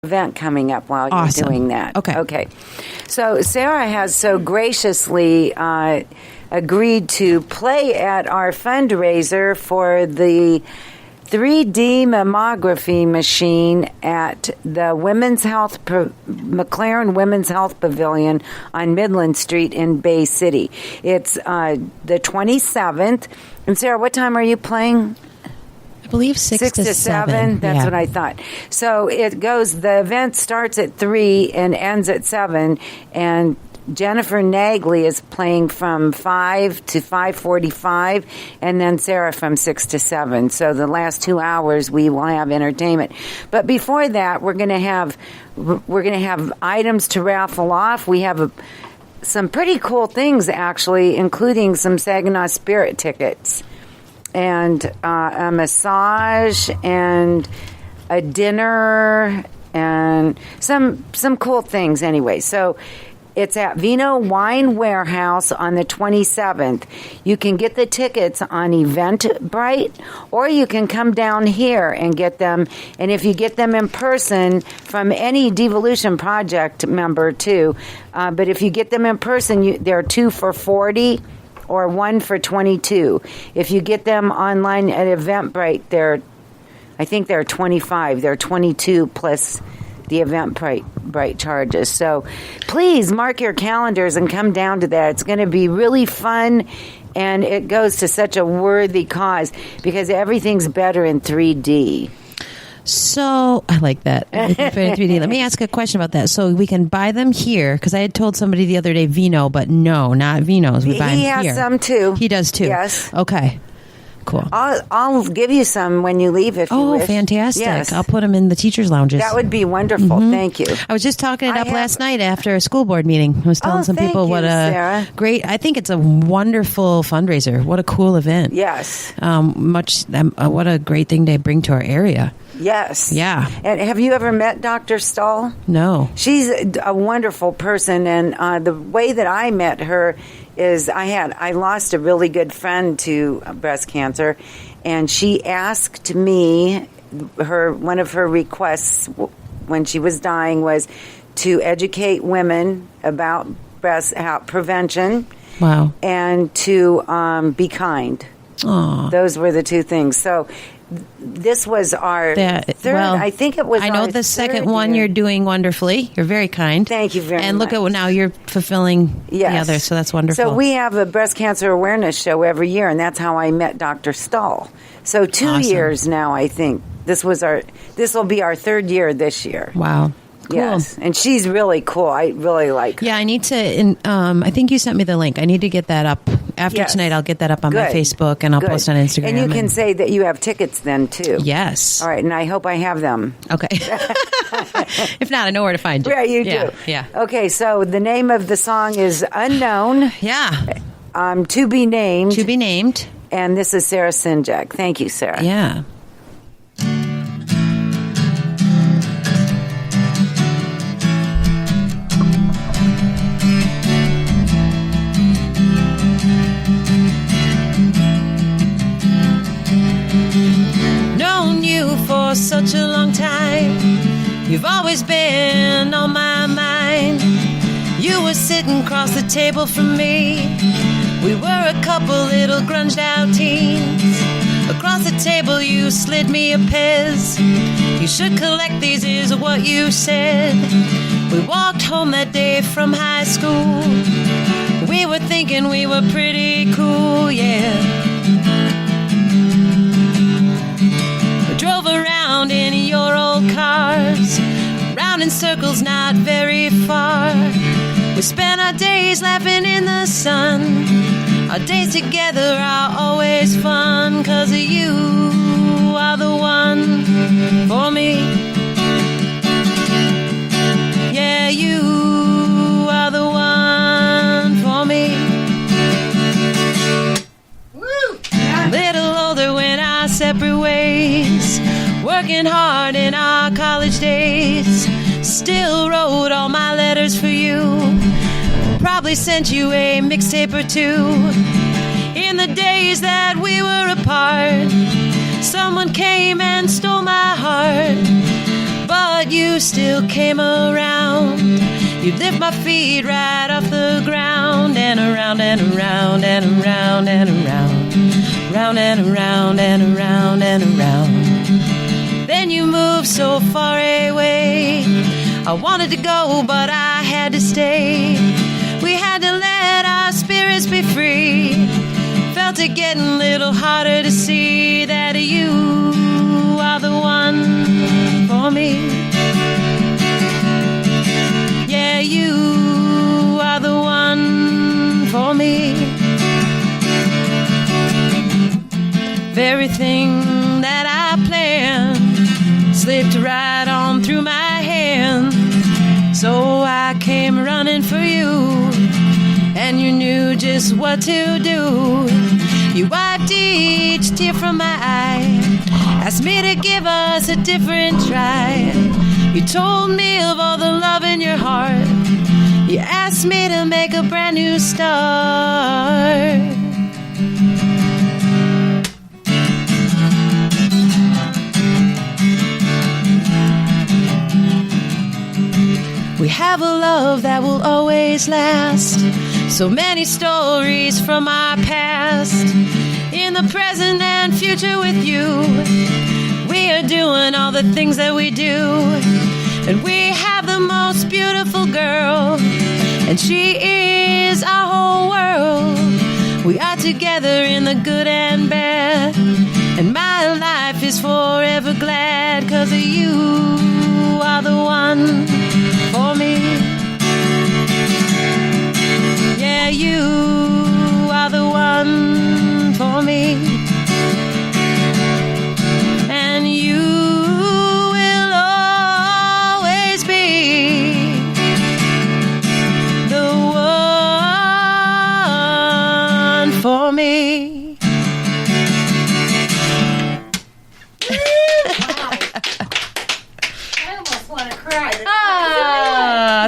event coming up while Awesome. you're doing that. Okay. So Sarah has so graciously agreed to play at our fundraiser for the 3D mammography machine at the McLaren Women's Health Pavilion on Midland Street in Bay City. It's the 27th. And Sarah, what time are you playing? I believe 6 to 7. That's what I thought. So the event starts at 3 and ends at 7, and Jennifer Nagley is playing from 5 to 5:45, and then Sarah from 6 to 7. So the last 2 hours we will have entertainment. But before that, we're going to have items to raffle off. We have some pretty cool things, actually, including some Saginaw Spirit tickets and a massage and a dinner and some cool things anyway. So it's at Vino Wine Warehouse on the 27th. You can get the tickets on Eventbrite, or you can come down here and get them. And if you get them in person from any Divalution project member too, but if you get them in person, they're 2 for $40 or 1 for $22. If you get them online at Eventbrite, I think they're $25. They're $22 plus the Eventbrite charges. So please mark your calendars and come down to that. It's going to be really fun, and it goes to such a worthy cause because everything's better in 3D. So I like that. 3D. Let me ask a question about that. So we can buy them here, because I had told somebody the other day Vino, but no, not Vinos. We buy them here. He has some too. He does too. Yes. Okay. Cool. I'll give you some when you leave if you wish. Oh, fantastic. Yes. I'll put them in the teachers' lounges. That would be wonderful. Mm-hmm. Thank you. I was just talking it up last night after a school board meeting. I was telling some people what Sarah. I think it's a wonderful fundraiser. What a cool event. Yes. What a great thing to bring to our area. Yes. Yeah. And have you ever met Dr. Stahl? No. She's a wonderful person, and the way that I met her is I lost a really good friend to breast cancer, and she asked me, one of her requests when she was dying was to educate women about breast prevention. Wow. And to be kind. Aww. Those were the two things. So this was our third. I think it was. I know the second one you're doing wonderfully. You're very kind. Thank you very much. And look at what now you're fulfilling the other. So that's wonderful. So we have a breast cancer awareness show every year, and that's how I met Dr. Stahl. So 2 years now, I think. This will be our third year this year. Wow. Cool. Yes, and she's really cool. I really like her. Yeah, I need to. I think you sent me the link. I need to get that up after tonight. I'll get that up on my Facebook, and I'll post on Instagram. And you can say that you have tickets then too. Yes. All right, and I hope I have them. Okay. If not, I know where to find you. Yeah, you do. Yeah. Okay, so the name of the song is Unknown. Yeah. To be named. To be named. And this is Sarah SCHINGECK. Thank you, Sarah. Yeah. For such a long time, you've always been on my mind. You were sitting across the table from me. We were a couple little grunged out teens. Across the table you slid me a Pez. You should collect these is what you said. We walked home that day from high school. We were thinking we were pretty cool, yeah. Drove around in your old cars, round in circles not very far. We spent our days laughing in the sun. Our days together are always fun, 'cause you are the one for me. Yeah, you are the one for me. Woo! Little older when our separate ways, working hard in our college days. Still wrote all my letters for you. Probably sent you a mixtape or two. In the days that we were apart, someone came and stole my heart. But but you still came around. You'd lift my feet right off the ground, and around and around and around and around, round and around and around and around. Then you moved so far away. I wanted to go, but I had to stay. We had to let our spirits be free. Felt it getting a little harder to see that you are the one for me. Yeah, you are the one for me. Everything that I planned slipped right on through my hand. So I came running for you, and you knew just what to do. You wiped each tear from my eye, asked me to give us a different try. You told me of all the love in your heart. You asked me to make a brand new start. We have a love that will always last. So many stories from our past, in the present and future with you. We are doing all the things that we do, and we have the most beautiful girl, and she is our whole world. We are together in the good and bad, and my life is forever glad, 'cause you are the one for me. Yeah, you are the one for me. And you will always be the one for me.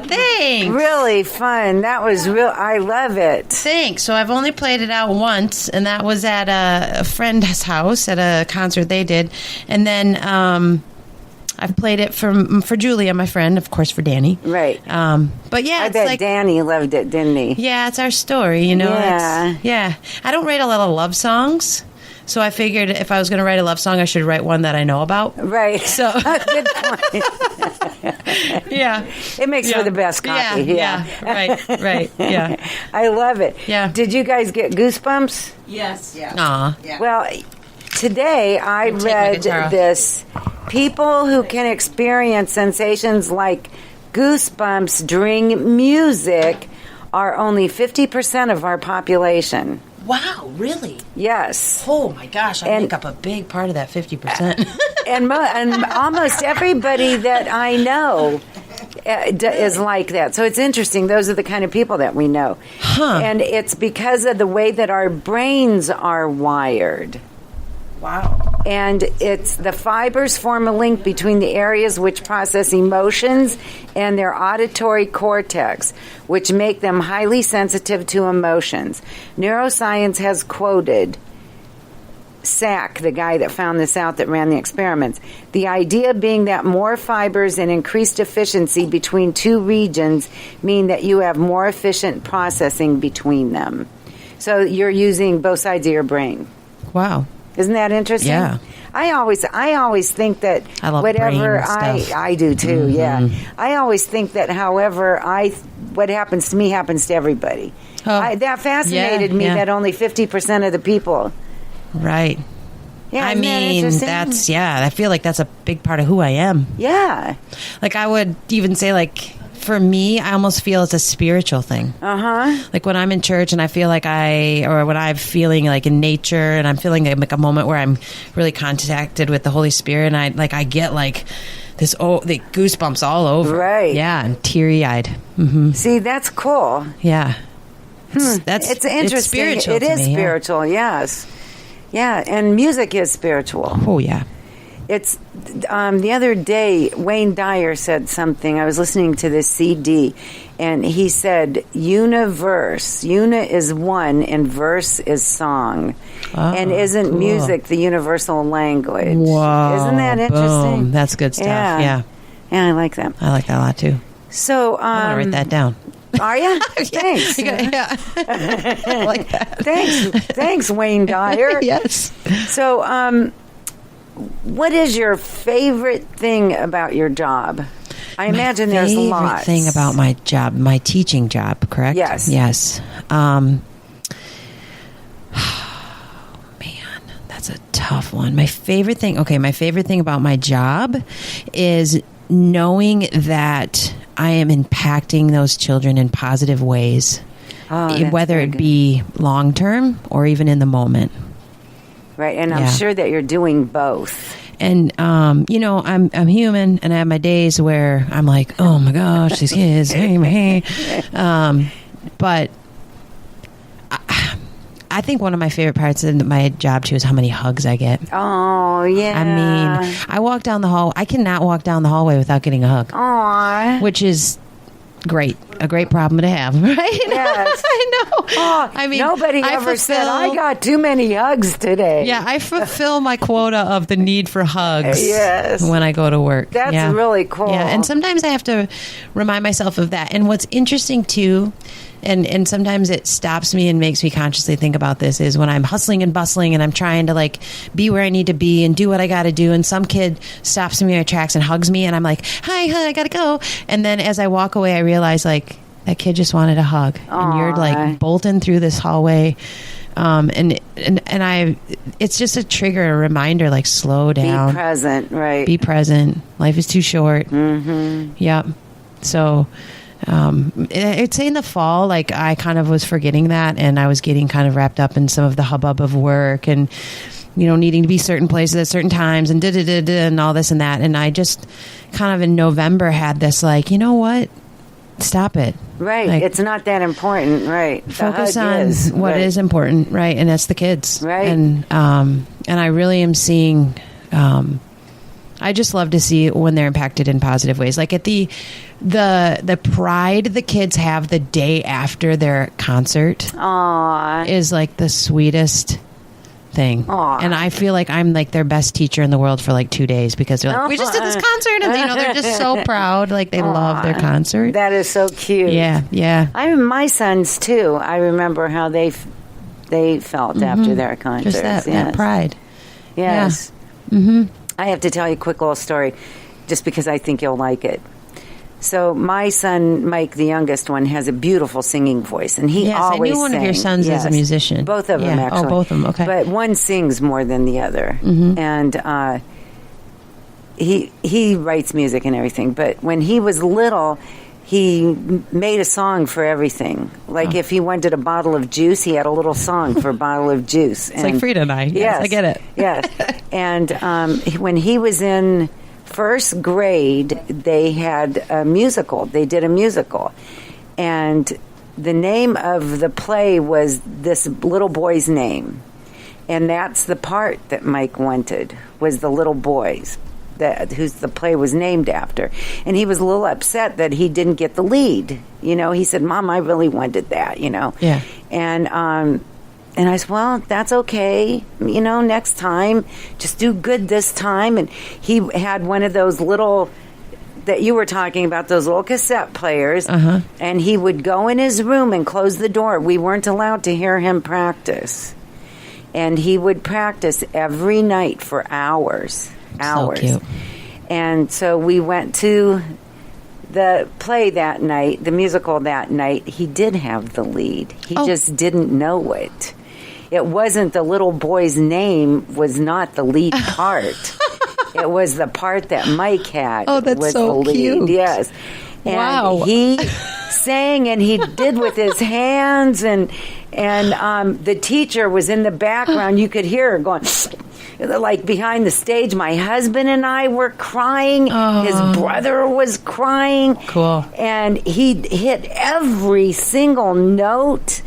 Thanks. Really fun. That was real. I love it. Thanks. So I've only played it out once, and that was at a friend's house at a concert they did. And then I've played it for Julia, my friend, of course, for Danny. Right. But yeah, I it's bet like Danny loved it, didn't he? yeah, it's our story, you know. Yeah. Yeah. I don't write a lot of love songs. So I figured if I was going to write a love song, I should write one that I know about. Right. So good point. yeah, It makes for the best copy. Yeah. Right. Yeah. I love it. Yeah. Did you guys get goosebumps? Yes. Yeah. Aw. Yeah. Well, today I Take my read guitar off. this. People who can experience sensations like goosebumps during music are only 50% of our population. Wow, really? Yes. Oh my gosh, I And- make up a big part of that 50%. And almost everybody that I know is like that. So it's interesting. Those are the kind of people that we know. Huh. And it's because of the way that our brains are wired. Wow. And it's the fibers form a link between the areas which process emotions and their auditory cortex, which make them highly sensitive to emotions. Neuroscience has quoted Sack, the guy that found this out, that ran the experiments. The idea being that more fibers and increased efficiency between two regions mean that you have more efficient processing between them. So you're using both sides of your brain. Wow. Isn't that interesting? Yeah. I always think that I love whatever brain stuff. I do too. Mm-hmm. Yeah. I always think that however what happens to me happens to everybody. Oh. That fascinated me Yeah. that only 50% of the people. Right. Yeah. I isn't that mean, interesting? I feel like that's a big part of who I am. Yeah. Like, I would even say, like, for me, I almost feel it's a spiritual thing. Uh-huh. Like when I'm in church and I feel like or when I'm feeling like in nature and I'm feeling like a moment where I'm really contacted with the Holy Spirit, and I get like this, the goosebumps all over. Right. Yeah. And teary eyed. Mm-hmm. See, that's cool. Yeah. It's interesting. It's spiritual. It to is me, yeah. spiritual, yes. Yeah, and music is spiritual. Oh, yeah. It's the other day, Wayne Dyer said something. I was listening to this CD, and he said, universe. Una is one, and verse is song. Oh, and isn't cool. music the universal language? Whoa. Isn't that interesting? Boom. That's good stuff. Yeah. Yeah, I like that. I like that a lot too. So, I want to write that down. Are you? Thanks. Yeah. I like that. Thanks, Wayne Dyer. Yes. So, what is your favorite thing about your job? I imagine there's lots. Favorite thing about my job, my teaching job, correct? Yes. Yes. Man, that's a tough one. My favorite thing about my job is knowing that I am impacting those children in positive ways, whether it be long term or even in the moment. Right, and I'm sure that you're doing both. And I'm human, and I have my days where I'm like, oh my gosh, these kids, hey. But I think one of my favorite parts of my job too is how many hugs I get. Oh yeah. I mean, I walk down the hall. I cannot walk down the hallway without getting a hug. Aww. Which is great. A great problem to have, right? Yes. I know. Oh, I mean, nobody ever said, I got too many hugs today. Yeah, I fulfill my quota of the need for hugs when I go to work. That's really cool. Yeah, and sometimes I have to remind myself of that. And what's interesting, too, and sometimes it stops me and makes me consciously think about this, is when I'm hustling and bustling and I'm trying to, like, be where I need to be and do what I got to do, and some kid stops me in my tracks and hugs me, and I'm like, hi, I got to go. And then as I walk away, I realize, like, that kid just wanted a hug. Aww. And you're, like, bolting through this hallway. And it's just a trigger, a reminder, like, slow down. Be present, right. Be present. Life is too short. Mm-hmm. Yep. So... I'd say in the fall, like, I kind of was forgetting that, and I was getting kind of wrapped up in some of the hubbub of work and, needing to be certain places at certain times and and all this and that. And I just kind of in November had this, like, you know what? Stop it. Right. Like, it's not that important. Right. Focus on what is important. Right. And that's the kids. Right. And I really am seeing, I just love to see when they're impacted in positive ways. Like at the pride the kids have the day after their concert is like the sweetest thing. Aww. And I feel like I'm like their best teacher in the world for like 2 days, because they're like, we just did this concert, and they're just so proud. Like they love their concert. That is so cute. Yeah. My sons too. I remember how they felt after their concerts. Just that pride. Yes. Yeah. Mm-hmm. I have to tell you a quick little story, just because I think you'll like it. So my son, Mike, the youngest one, has a beautiful singing voice, and he always I knew one sang. of your sons is a musician. Both of them, actually. Oh, both of them, okay. But one sings more than the other. Mm-hmm. And he writes music and everything. But when he was little, he made a song for everything. Like if he wanted a bottle of juice, he had a little song for a bottle of juice. It's like Frida and I. Yes, I get it. Yes. And when he was in first grade, they had a musical. They did a musical. And the name of the play was this little boy's name. And that's the part that Mike wanted, was the little boy's, whose the play was named after. And he was a little upset that he didn't get the lead. He said, Mom, I really wanted that, Yeah. And I said, well, that's okay. Next time, just do good this time. And he had one of those little, that you were talking about, those little cassette players. Uh-huh. And he would go in his room and close the door. We weren't allowed to hear him practice. And he would practice every night for hours. So cute. And so we went to the play that night, the musical that night. He did have the lead. He just didn't know it. It wasn't the little boy's name, was not the lead part. It was the part that Mike had. Oh, that's was so the lead. cute. Yes. And wow. He sang, and he did with his hands, and the teacher was in the background. You could hear her going, like behind the stage. My husband and I were crying. His brother was crying. Cool. And he hit every single note.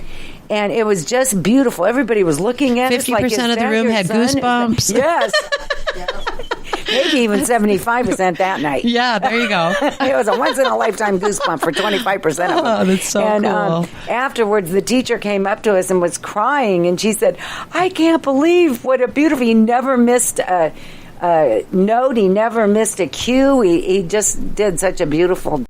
And it was just beautiful. Everybody was looking at us like, 50% of the room had goosebumps. Yes. Maybe even 75% that night. Yeah, there you go. It was a once-in-a-lifetime goosebump for 25% of them. Oh, that's so cool. Afterwards, the teacher came up to us and was crying, and she said, I can't believe what a beautiful... He never missed a note. He never missed a cue. He just did such a beautiful